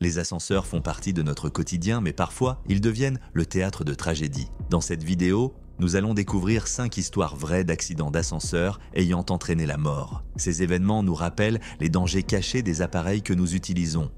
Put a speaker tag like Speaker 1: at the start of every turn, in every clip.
Speaker 1: Les ascenseurs font partie de notre quotidien, mais parfois, ils deviennent le théâtre de tragédies. Dans cette vidéo, nous allons découvrir 5 histoires vraies d'accidents d'ascenseurs ayant entraîné la mort. Ces événements nous rappellent les dangers cachés des appareils que nous utilisons.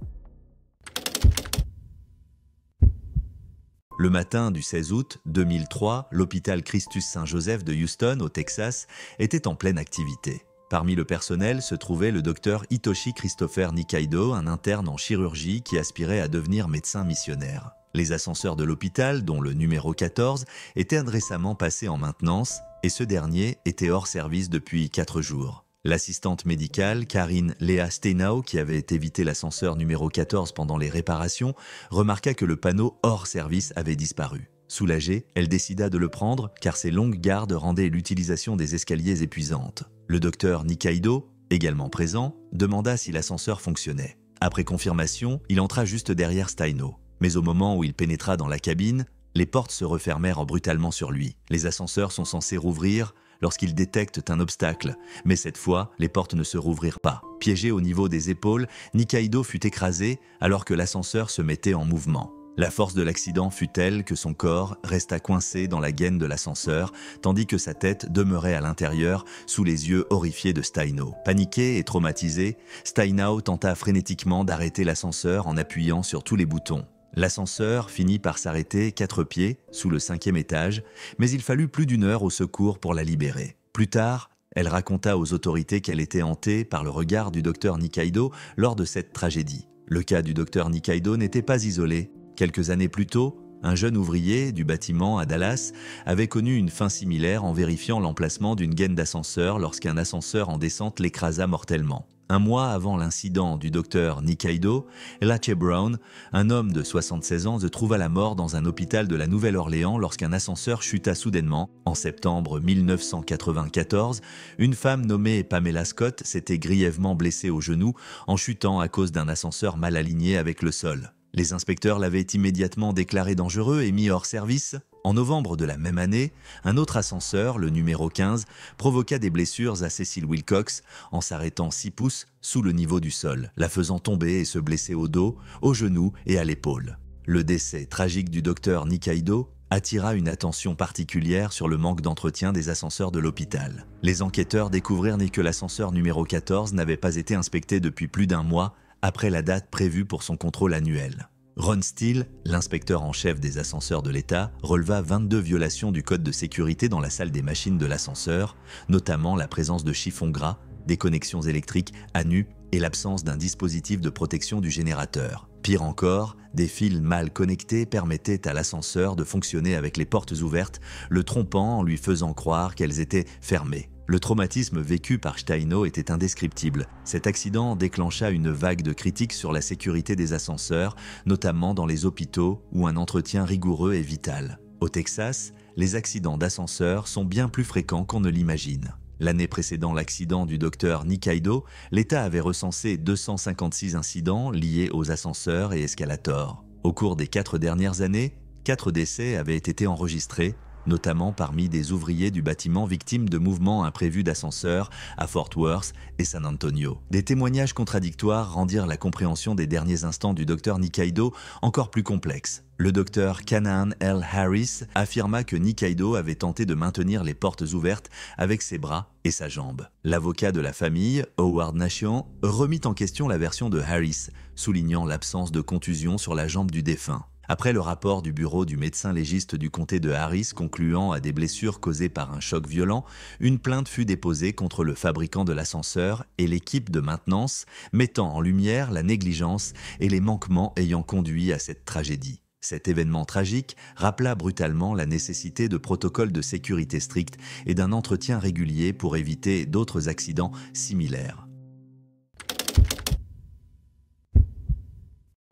Speaker 1: Le matin du 16 août 2003, l'hôpital Christus Saint-Joseph de Houston, au Texas, était en pleine activité. Parmi le personnel se trouvait le docteur Hitoshi Christopher Nikaido, un interne en chirurgie qui aspirait à devenir médecin missionnaire. Les ascenseurs de l'hôpital, dont le numéro 14, étaient récemment passés en maintenance et ce dernier était hors service depuis 4 jours. L'assistante médicale, Karine Léa Steinau, qui avait évité l'ascenseur numéro 14 pendant les réparations, remarqua que le panneau hors service avait disparu. Soulagée, elle décida de le prendre car ses longues gardes rendaient l'utilisation des escaliers épuisante. Le docteur Nikaido, également présent, demanda si l'ascenseur fonctionnait. Après confirmation, il entra juste derrière Steinau. Mais au moment où il pénétra dans la cabine, les portes se refermèrent brutalement sur lui. Les ascenseurs sont censés rouvrir lorsqu'ils détectent un obstacle, mais cette fois, les portes ne se rouvrirent pas. Piégé au niveau des épaules, Nikaido fut écrasé alors que l'ascenseur se mettait en mouvement. La force de l'accident fut telle que son corps resta coincé dans la gaine de l'ascenseur, tandis que sa tête demeurait à l'intérieur, sous les yeux horrifiés de Steinau. Paniqué et traumatisé, Steinau tenta frénétiquement d'arrêter l'ascenseur en appuyant sur tous les boutons. L'ascenseur finit par s'arrêter 4 pieds, sous le 5e étage, mais il fallut plus d'1 heure au secours pour la libérer. Plus tard, elle raconta aux autorités qu'elle était hantée par le regard du docteur Nikaido lors de cette tragédie. Le cas du docteur Nikaido n'était pas isolé. Quelques années plus tôt, un jeune ouvrier du bâtiment à Dallas avait connu une fin similaire en vérifiant l'emplacement d'une gaine d'ascenseur lorsqu'un ascenseur en descente l'écrasa mortellement. 1 mois avant l'incident du docteur Nikaido, Lache Brown, un homme de 76 ans, se trouva la mort dans un hôpital de la Nouvelle-Orléans lorsqu'un ascenseur chuta soudainement. En septembre 1994, une femme nommée Pamela Scott s'était grièvement blessée au genou en chutant à cause d'un ascenseur mal aligné avec le sol. Les inspecteurs l'avaient immédiatement déclaré dangereux et mis hors service. En novembre de la même année, un autre ascenseur, le numéro 15, provoqua des blessures à Cecil Wilcox en s'arrêtant 6 pouces sous le niveau du sol, la faisant tomber et se blesser au dos, au genou et à l'épaule. Le décès tragique du docteur Nikaido attira une attention particulière sur le manque d'entretien des ascenseurs de l'hôpital. Les enquêteurs découvrirent que l'ascenseur numéro 14 n'avait pas été inspecté depuis plus d'1 mois après la date prévue pour son contrôle annuel. Ron Steele, l'inspecteur en chef des ascenseurs de l'État, releva 22 violations du code de sécurité dans la salle des machines de l'ascenseur, notamment la présence de chiffons gras, des connexions électriques à nu et l'absence d'un dispositif de protection du générateur. Pire encore, des fils mal connectés permettaient à l'ascenseur de fonctionner avec les portes ouvertes, le trompant en lui faisant croire qu'elles étaient fermées. Le traumatisme vécu par Steinau était indescriptible. Cet accident déclencha une vague de critiques sur la sécurité des ascenseurs, notamment dans les hôpitaux où un entretien rigoureux est vital. Au Texas, les accidents d'ascenseurs sont bien plus fréquents qu'on ne l'imagine. L'année précédant l'accident du docteur Nikaido, l'État avait recensé 256 incidents liés aux ascenseurs et escalators. Au cours des 4 dernières années, 4 décès avaient été enregistrés, notamment parmi des ouvriers du bâtiment victimes de mouvements imprévus d'ascenseurs à Fort Worth et San Antonio. Des témoignages contradictoires rendirent la compréhension des derniers instants du docteur Nikaido encore plus complexe. Le docteur Canaan L. Harris affirma que Nikaido avait tenté de maintenir les portes ouvertes avec ses bras et sa jambe. L'avocat de la famille, Howard Nation, remit en question la version de Harris, soulignant l'absence de contusion sur la jambe du défunt. Après le rapport du bureau du médecin légiste du comté de Harris concluant à des blessures causées par un choc violent, une plainte fut déposée contre le fabricant de l'ascenseur et l'équipe de maintenance, mettant en lumière la négligence et les manquements ayant conduit à cette tragédie. Cet événement tragique rappela brutalement la nécessité de protocoles de sécurité stricts et d'un entretien régulier pour éviter d'autres accidents similaires.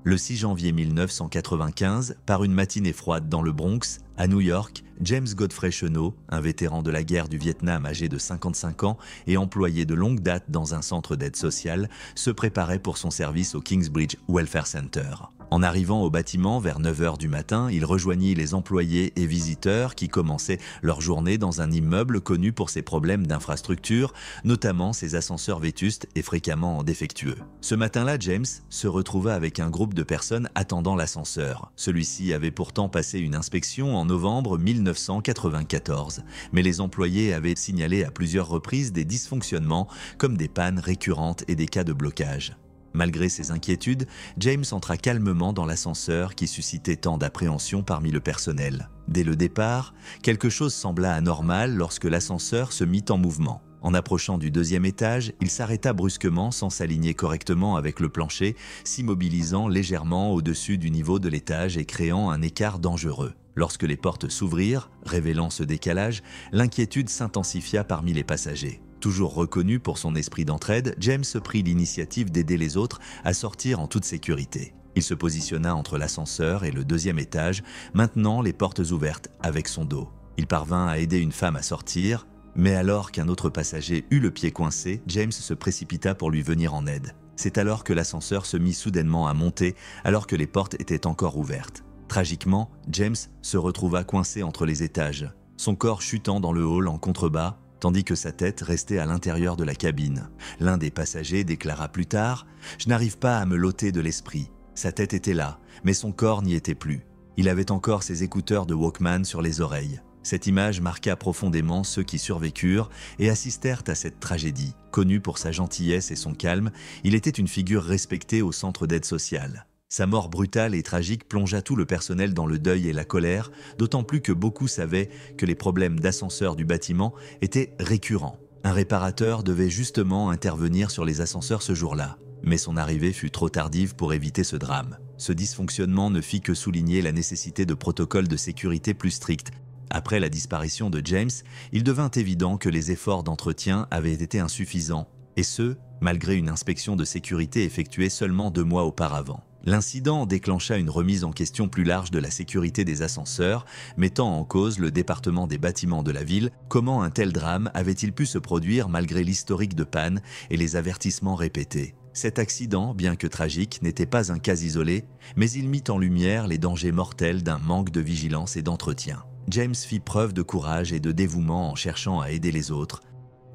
Speaker 1: Le 6 janvier 1995, par une matinée froide dans le Bronx, À New York, James Godfrey Chenot, un vétéran de la guerre du Vietnam âgé de 55 ans et employé de longue date dans un centre d'aide sociale, se préparait pour son service au Kingsbridge Welfare Center. En arrivant au bâtiment vers 9 h du matin, il rejoignit les employés et visiteurs qui commençaient leur journée dans un immeuble connu pour ses problèmes d'infrastructure, notamment ses ascenseurs vétustes et fréquemment défectueux. Ce matin-là, James se retrouva avec un groupe de personnes attendant l'ascenseur. Celui-ci avait pourtant passé une inspection en novembre 1994, mais les employés avaient signalé à plusieurs reprises des dysfonctionnements comme des pannes récurrentes et des cas de blocage. Malgré ses inquiétudes, James entra calmement dans l'ascenseur qui suscitait tant d'appréhension parmi le personnel. Dès le départ, quelque chose sembla anormal lorsque l'ascenseur se mit en mouvement. En approchant du 2e étage, il s'arrêta brusquement sans s'aligner correctement avec le plancher, s'immobilisant légèrement au-dessus du niveau de l'étage et créant un écart dangereux. Lorsque les portes s'ouvrirent, révélant ce décalage, l'inquiétude s'intensifia parmi les passagers. Toujours reconnu pour son esprit d'entraide, James prit l'initiative d'aider les autres à sortir en toute sécurité. Il se positionna entre l'ascenseur et le 2e étage, maintenant les portes ouvertes avec son dos. Il parvint à aider une femme à sortir, mais alors qu'un autre passager eut le pied coincé, James se précipita pour lui venir en aide. C'est alors que l'ascenseur se mit soudainement à monter, alors que les portes étaient encore ouvertes. Tragiquement, James se retrouva coincé entre les étages, son corps chutant dans le hall en contrebas, tandis que sa tête restait à l'intérieur de la cabine. L'un des passagers déclara plus tard « Je n'arrive pas à me l'ôter de l'esprit. Sa tête était là, mais son corps n'y était plus. Il avait encore ses écouteurs de Walkman sur les oreilles. » Cette image marqua profondément ceux qui survécurent et assistèrent à cette tragédie. Connu pour sa gentillesse et son calme, il était une figure respectée au centre d'aide sociale. Sa mort brutale et tragique plongea tout le personnel dans le deuil et la colère, d'autant plus que beaucoup savaient que les problèmes d'ascenseur du bâtiment étaient récurrents. Un réparateur devait justement intervenir sur les ascenseurs ce jour-là. Mais son arrivée fut trop tardive pour éviter ce drame. Ce dysfonctionnement ne fit que souligner la nécessité de protocoles de sécurité plus stricts. Après la disparition de James, il devint évident que les efforts d'entretien avaient été insuffisants, et ce, malgré une inspection de sécurité effectuée seulement 2 mois auparavant. L'incident déclencha une remise en question plus large de la sécurité des ascenseurs, mettant en cause le département des bâtiments de la ville. Comment un tel drame avait-il pu se produire malgré l'historique de panne et les avertissements répétés? Cet accident, bien que tragique, n'était pas un cas isolé, mais il mit en lumière les dangers mortels d'un manque de vigilance et d'entretien. James fit preuve de courage et de dévouement en cherchant à aider les autres.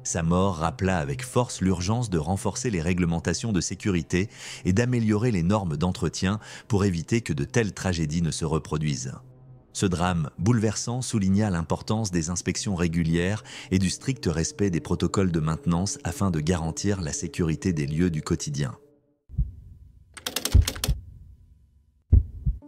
Speaker 1: Sa mort rappela avec force l'urgence de renforcer les réglementations de sécurité et d'améliorer les normes d'entretien pour éviter que de telles tragédies ne se reproduisent. Ce drame bouleversant souligna l'importance des inspections régulières et du strict respect des protocoles de maintenance afin de garantir la sécurité des lieux du quotidien.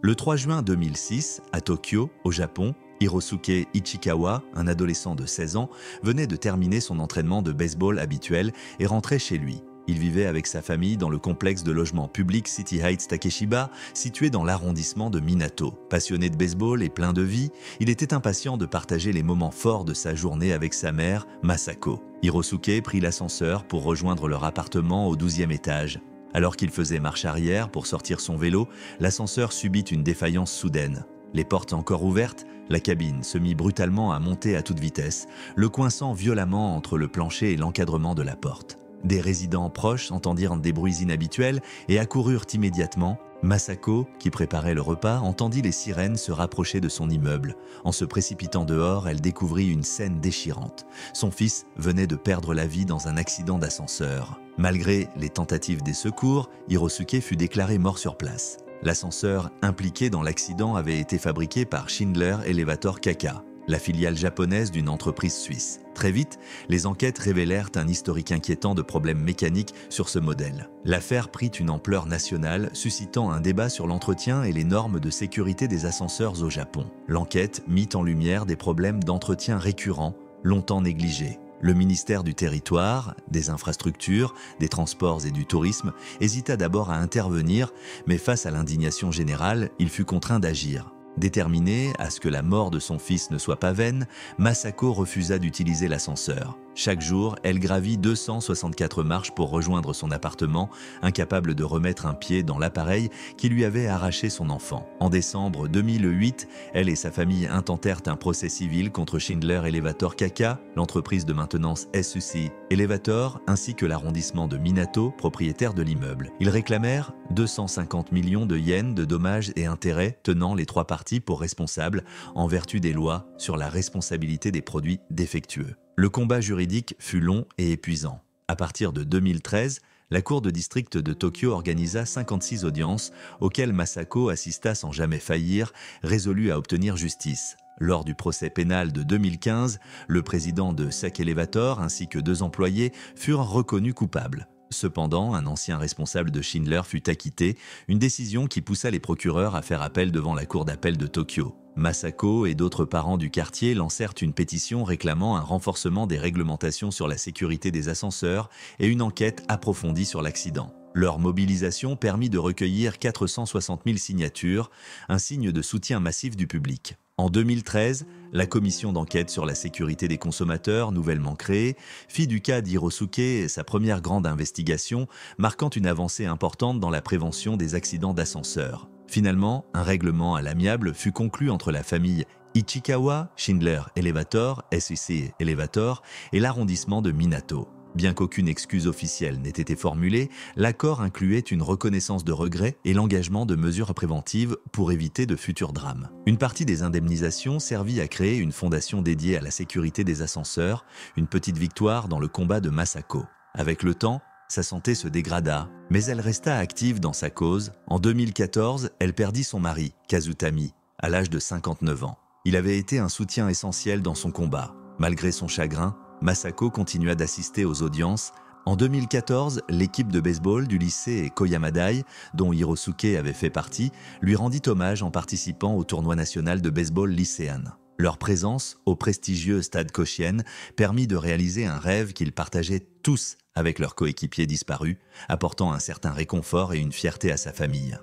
Speaker 1: Le 3 juin 2006, à Tokyo, au Japon, Hirosuke Ichikawa, un adolescent de 16 ans, venait de terminer son entraînement de baseball habituel et rentrait chez lui. Il vivait avec sa famille dans le complexe de logement public City Heights Takeshiba, situé dans l'arrondissement de Minato. Passionné de baseball et plein de vie, il était impatient de partager les moments forts de sa journée avec sa mère, Masako. Hirosuke prit l'ascenseur pour rejoindre leur appartement au 12e étage. Alors qu'il faisait marche arrière pour sortir son vélo, l'ascenseur subit une défaillance soudaine. Les portes encore ouvertes, la cabine se mit brutalement à monter à toute vitesse, le coinçant violemment entre le plancher et l'encadrement de la porte. Des résidents proches entendirent des bruits inhabituels et accoururent immédiatement. Masako, qui préparait le repas, entendit les sirènes se rapprocher de son immeuble. En se précipitant dehors, elle découvrit une scène déchirante. Son fils venait de perdre la vie dans un accident d'ascenseur. Malgré les tentatives des secours, Hirosuke fut déclaré mort sur place. L'ascenseur impliqué dans l'accident avait été fabriqué par Schindler Elevator KK, la filiale japonaise d'une entreprise suisse. Très vite, les enquêtes révélèrent un historique inquiétant de problèmes mécaniques sur ce modèle. L'affaire prit une ampleur nationale, suscitant un débat sur l'entretien et les normes de sécurité des ascenseurs au Japon. L'enquête mit en lumière des problèmes d'entretien récurrents, longtemps négligés. Le ministère du Territoire, des Infrastructures, des Transports et du Tourisme hésita d'abord à intervenir, mais face à l'indignation générale, il fut contraint d'agir. Déterminé à ce que la mort de son fils ne soit pas vaine, Masako refusa d'utiliser l'ascenseur. Chaque jour, elle gravit 264 marches pour rejoindre son appartement, incapable de remettre un pied dans l'appareil qui lui avait arraché son enfant. En décembre 2008, elle et sa famille intentèrent un procès civil contre Schindler Elevator KK, l'entreprise de maintenance SUC Elevator, ainsi que l'arrondissement de Minato, propriétaire de l'immeuble. Ils réclamèrent 250 millions de yens de dommages et intérêts, tenant les trois parties pour responsables en vertu des lois sur la responsabilité des produits défectueux. Le combat juridique fut long et épuisant. À partir de 2013, la Cour de district de Tokyo organisa 56 audiences auxquelles Masako assista sans jamais faillir, résolu à obtenir justice. Lors du procès pénal de 2015, le président de SEC Elevator ainsi que 2 employés furent reconnus coupables. Cependant, un ancien responsable de Schindler fut acquitté, une décision qui poussa les procureurs à faire appel devant la cour d'appel de Tokyo. Masako et d'autres parents du quartier lancèrent une pétition réclamant un renforcement des réglementations sur la sécurité des ascenseurs et une enquête approfondie sur l'accident. Leur mobilisation permit de recueillir 460 000 signatures, un signe de soutien massif du public. En 2013, la commission d'enquête sur la sécurité des consommateurs, nouvellement créée, fit du cas d'Hirosuke sa première grande investigation, marquant une avancée importante dans la prévention des accidents d'ascenseurs. Finalement, un règlement à l'amiable fut conclu entre la famille Ichikawa, Schindler Elevator, SUC Elevator et l'arrondissement de Minato. Bien qu'aucune excuse officielle n'ait été formulée, l'accord incluait une reconnaissance de regrets et l'engagement de mesures préventives pour éviter de futurs drames. Une partie des indemnisations servit à créer une fondation dédiée à la sécurité des ascenseurs, une petite victoire dans le combat de Masako. Avec le temps, sa santé se dégrada, mais elle resta active dans sa cause. En 2014, elle perdit son mari, Kazutami, à l'âge de 59 ans. Il avait été un soutien essentiel dans son combat. Malgré son chagrin, Masako continua d'assister aux audiences. En 2014, l'équipe de baseball du lycée Koyamadai, dont Hirosuke avait fait partie, lui rendit hommage en participant au tournoi national de baseball lycéen. Leur présence au prestigieux stade Koshien permit de réaliser un rêve qu'ils partageaient tous avec leurs coéquipiers disparus, apportant un certain réconfort et une fierté à sa famille.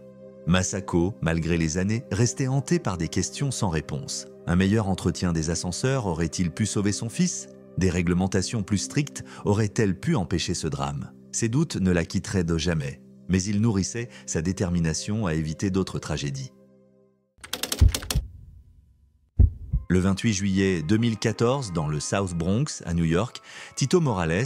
Speaker 1: Masako, malgré les années, restait hanté par des questions sans réponse. Un meilleur entretien des ascenseurs aurait-il pu sauver son fils ? Des réglementations plus strictes auraient-elles pu empêcher ce drame ? Ces doutes ne la quitteraient de jamais, mais ils nourrissaient sa détermination à éviter d'autres tragédies. Le 28 juillet 2014, dans le South Bronx, à New York, Tito Morales,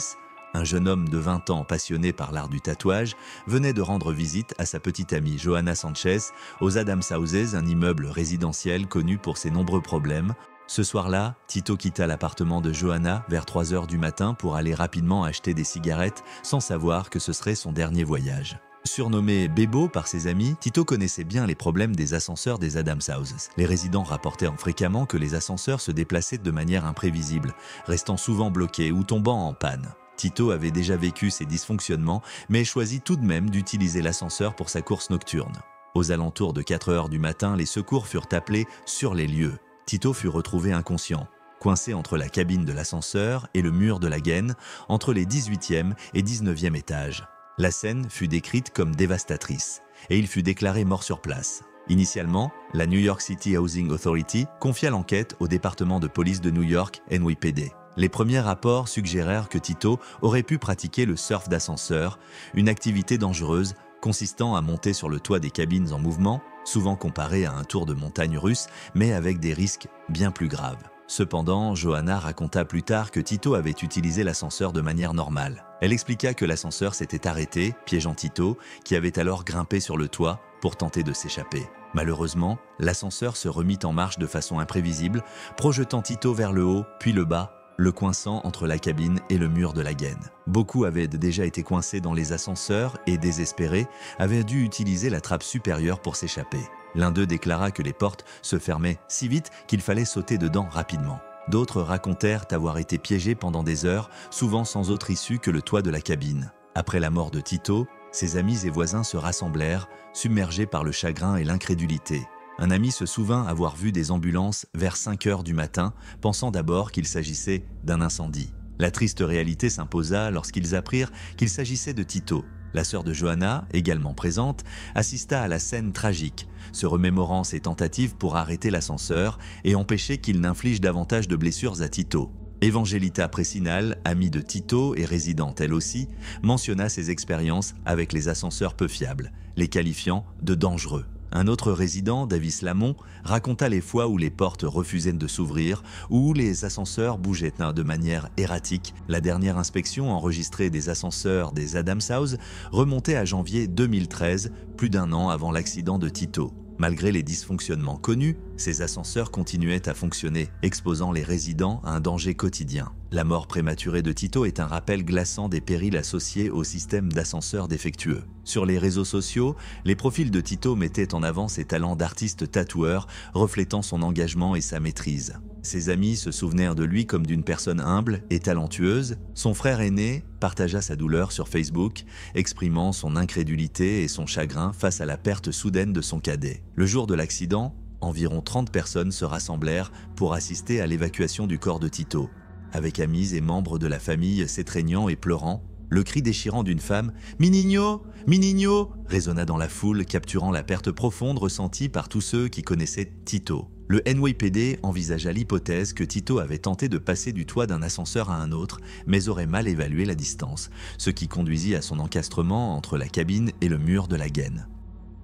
Speaker 1: un jeune homme de 20 ans passionné par l'art du tatouage, venait de rendre visite à sa petite amie Johanna Sanchez aux Adams Houses, un immeuble résidentiel connu pour ses nombreux problèmes. Ce soir-là, Tito quitta l'appartement de Johanna vers 3 h du matin pour aller rapidement acheter des cigarettes sans savoir que ce serait son dernier voyage. Surnommé Bebo par ses amis, Tito connaissait bien les problèmes des ascenseurs des Adams Houses. Les résidents rapportèrent fréquemment que les ascenseurs se déplaçaient de manière imprévisible, restant souvent bloqués ou tombant en panne. Tito avait déjà vécu ces dysfonctionnements, mais choisit tout de même d'utiliser l'ascenseur pour sa course nocturne. Aux alentours de 4 h du matin, les secours furent appelés sur les lieux. Tito fut retrouvé inconscient, coincé entre la cabine de l'ascenseur et le mur de la gaine, entre les 18e et 19e étages. La scène fut décrite comme dévastatrice, et il fut déclaré mort sur place. Initialement, la New York City Housing Authority confia l'enquête au département de police de New York, NYPD. Les premiers rapports suggérèrent que Tito aurait pu pratiquer le surf d'ascenseur, une activité dangereuse consistant à monter sur le toit des cabines en mouvement, souvent comparé à un tour de montagne russe, mais avec des risques bien plus graves. Cependant, Johanna raconta plus tard que Tito avait utilisé l'ascenseur de manière normale. Elle expliqua que l'ascenseur s'était arrêté, piégeant Tito, qui avait alors grimpé sur le toit pour tenter de s'échapper. Malheureusement, l'ascenseur se remit en marche de façon imprévisible, projetant Tito vers le haut, puis le bas, le coinçant entre la cabine et le mur de la gaine. Beaucoup avaient déjà été coincés dans les ascenseurs et, désespérés, avaient dû utiliser la trappe supérieure pour s'échapper. L'un d'eux déclara que les portes se fermaient si vite qu'il fallait sauter dedans rapidement. D'autres racontèrent avoir été piégés pendant des heures, souvent sans autre issue que le toit de la cabine. Après la mort de Tito, ses amis et voisins se rassemblèrent, submergés par le chagrin et l'incrédulité. Un ami se souvint avoir vu des ambulances vers 5 h du matin, pensant d'abord qu'il s'agissait d'un incendie. La triste réalité s'imposa lorsqu'ils apprirent qu'il s'agissait de Tito. La sœur de Johanna, également présente, assista à la scène tragique, se remémorant ses tentatives pour arrêter l'ascenseur et empêcher qu'il n'inflige davantage de blessures à Tito. Evangelita Pressinal, amie de Tito et résidente elle aussi, mentionna ses expériences avec les ascenseurs peu fiables, les qualifiant de dangereux. Un autre résident, Davis Lamont, raconta les fois où les portes refusaient de s'ouvrir ou où les ascenseurs bougeaient de manière erratique. La dernière inspection enregistrée des ascenseurs des Adams House remontait à janvier 2013, plus d'un an avant l'accident de Tito. Malgré les dysfonctionnements connus, ces ascenseurs continuaient à fonctionner, exposant les résidents à un danger quotidien. La mort prématurée de Tito est un rappel glaçant des périls associés au système d'ascenseurs défectueux. Sur les réseaux sociaux, les profils de Tito mettaient en avant ses talents d'artiste tatoueur, reflétant son engagement et sa maîtrise. Ses amis se souvenèrent de lui comme d'une personne humble et talentueuse. Son frère aîné partagea sa douleur sur Facebook, exprimant son incrédulité et son chagrin face à la perte soudaine de son cadet. Le jour de l'accident, environ 30 personnes se rassemblèrent pour assister à l'évacuation du corps de Tito. Avec amis et membres de la famille s'étreignant et pleurant, le cri déchirant d'une femme « Minigno, Minigno » résonna dans la foule, capturant la perte profonde ressentie par tous ceux qui connaissaient Tito. Le NYPD envisagea l'hypothèse que Tito avait tenté de passer du toit d'un ascenseur à un autre, mais aurait mal évalué la distance, ce qui conduisit à son encastrement entre la cabine et le mur de la gaine.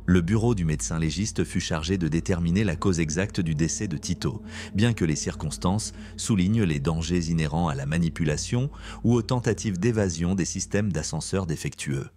Speaker 1: Le bureau du médecin légiste fut chargé de déterminer la cause exacte du décès de Tito, bien que les circonstances soulignent les dangers inhérents à la manipulation ou aux tentatives d'évasion des systèmes d'ascenseurs défectueux.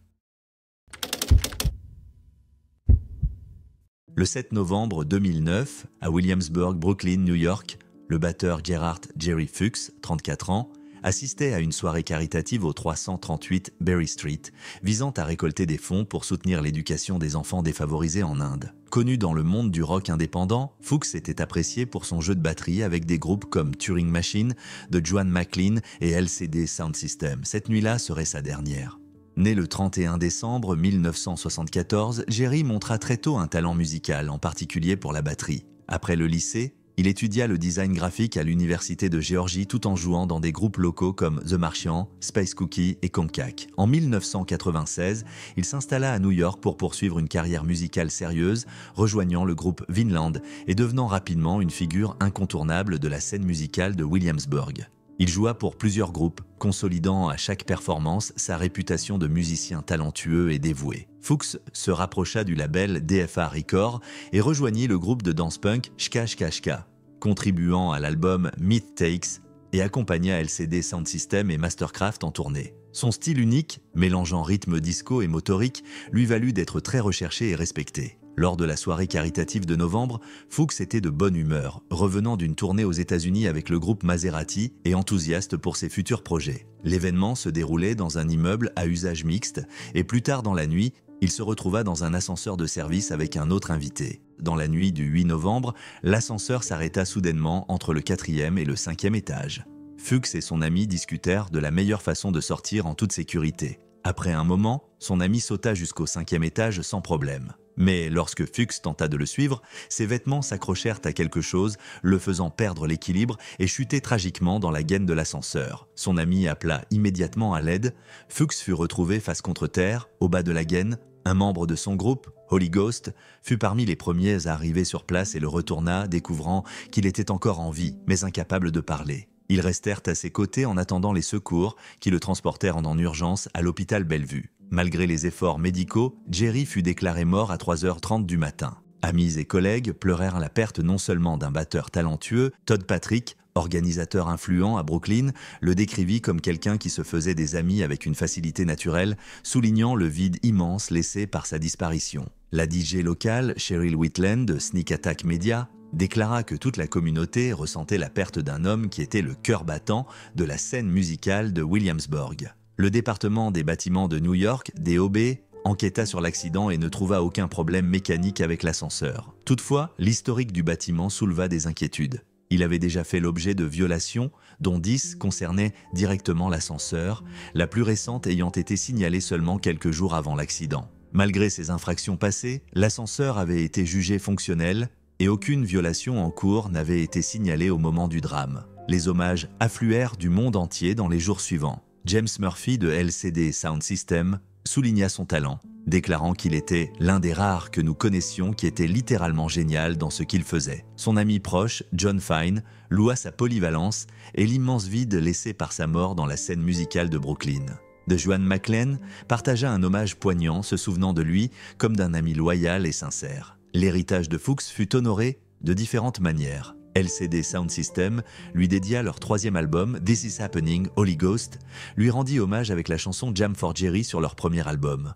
Speaker 1: Le 7 novembre 2009, à Williamsburg, Brooklyn, New York, le batteur Gerhard Jerry Fuchs, 34 ans, assistait à une soirée caritative au 338 Berry Street, visant à récolter des fonds pour soutenir l'éducation des enfants défavorisés en Inde. Connu dans le monde du rock indépendant, Fuchs était apprécié pour son jeu de batterie avec des groupes comme Turing Machine, de Joan McLean et LCD Sound System. Cette nuit-là serait sa dernière. Né le 31 décembre 1974, Jerry montra très tôt un talent musical, en particulier pour la batterie. Après le lycée, il étudia le design graphique à l'Université de Géorgie tout en jouant dans des groupes locaux comme The Martians, Space Cookie et Concac. En 1996, il s'installa à New York pour poursuivre une carrière musicale sérieuse, rejoignant le groupe Vinland et devenant rapidement une figure incontournable de la scène musicale de Williamsburg. Il joua pour plusieurs groupes, consolidant à chaque performance sa réputation de musicien talentueux et dévoué. Fuchs se rapprocha du label DFA Records et rejoignit le groupe de dance punk Shka Shka Shka, contribuant à l'album Myth Takes et accompagna LCD Sound System et Mastercraft en tournée. Son style unique, mélangeant rythme disco et motorique, lui valut d'être très recherché et respecté. Lors de la soirée caritative de novembre, Fuchs était de bonne humeur, revenant d'une tournée aux États-Unis avec le groupe Maserati et enthousiaste pour ses futurs projets. L'événement se déroulait dans un immeuble à usage mixte et plus tard dans la nuit, il se retrouva dans un ascenseur de service avec un autre invité. Dans la nuit du 8 novembre, l'ascenseur s'arrêta soudainement entre le 4e et le 5e étage. Fuchs et son ami discutèrent de la meilleure façon de sortir en toute sécurité. Après un moment, son ami sauta jusqu'au 5e étage sans problème. Mais lorsque Fuchs tenta de le suivre, ses vêtements s'accrochèrent à quelque chose, le faisant perdre l'équilibre et chuter tragiquement dans la gaine de l'ascenseur. Son ami appela immédiatement à l'aide. Fuchs fut retrouvé face contre terre, au bas de la gaine. Un membre de son groupe, Holy Ghost, fut parmi les premiers à arriver sur place et le retourna, découvrant qu'il était encore en vie, mais incapable de parler. Ils restèrent à ses côtés en attendant les secours qui le transportèrent en urgence à l'hôpital Bellevue. Malgré les efforts médicaux, Jerry fut déclaré mort à 3h30 du matin. Amis et collègues pleurèrent la perte non seulement d'un batteur talentueux, Todd Patrick, organisateur influent à Brooklyn, le décrivit comme quelqu'un qui se faisait des amis avec une facilité naturelle, soulignant le vide immense laissé par sa disparition. La DJ locale, Cheryl Whitland de Sneak Attack Media, déclara que toute la communauté ressentait la perte d'un homme qui était le cœur battant de la scène musicale de Williamsburg. Le département des bâtiments de New York, DOB, enquêta sur l'accident et ne trouva aucun problème mécanique avec l'ascenseur. Toutefois, l'historique du bâtiment souleva des inquiétudes. Il avait déjà fait l'objet de violations, dont 10 concernaient directement l'ascenseur, la plus récente ayant été signalée seulement quelques jours avant l'accident. Malgré ces infractions passées, l'ascenseur avait été jugé fonctionnel et aucune violation en cours n'avait été signalée au moment du drame. Les hommages affluèrent du monde entier dans les jours suivants. James Murphy de LCD Sound System souligna son talent, déclarant qu'il était l'un des rares que nous connaissions qui était littéralement génial dans ce qu'il faisait. Son ami proche, John Fine, loua sa polyvalence et l'immense vide laissé par sa mort dans la scène musicale de Brooklyn. DeJuan McLean partagea un hommage poignant, se souvenant de lui comme d'un ami loyal et sincère. L'héritage de Fuchs fut honoré de différentes manières. LCD Sound System lui dédia leur 3e album This Is Happening, Holy Ghost, lui rendit hommage avec la chanson Jam for Jerry sur leur premier album.